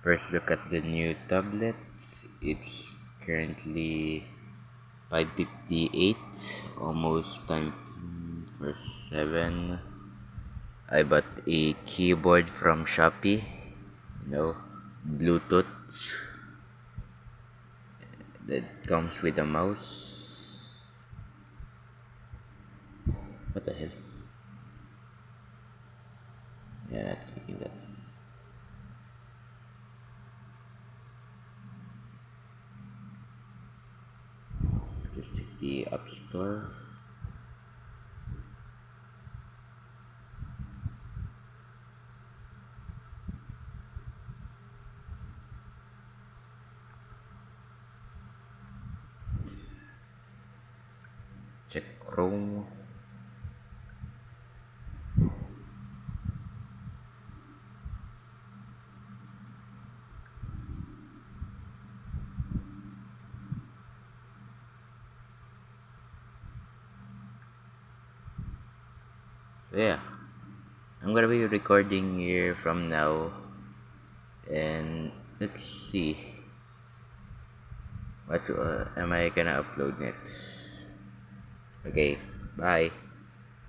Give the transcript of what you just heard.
First look at the new tablets. It's currently 5:58, almost time for 7. I bought a keyboard from Shopee, Bluetooth that comes with a mouse. What the hell? Yeah, not clicking that. Just check the App Store. Check Chrome. So yeah, I'm gonna be recording here from now, and let's see what am I gonna upload next. Okay, bye.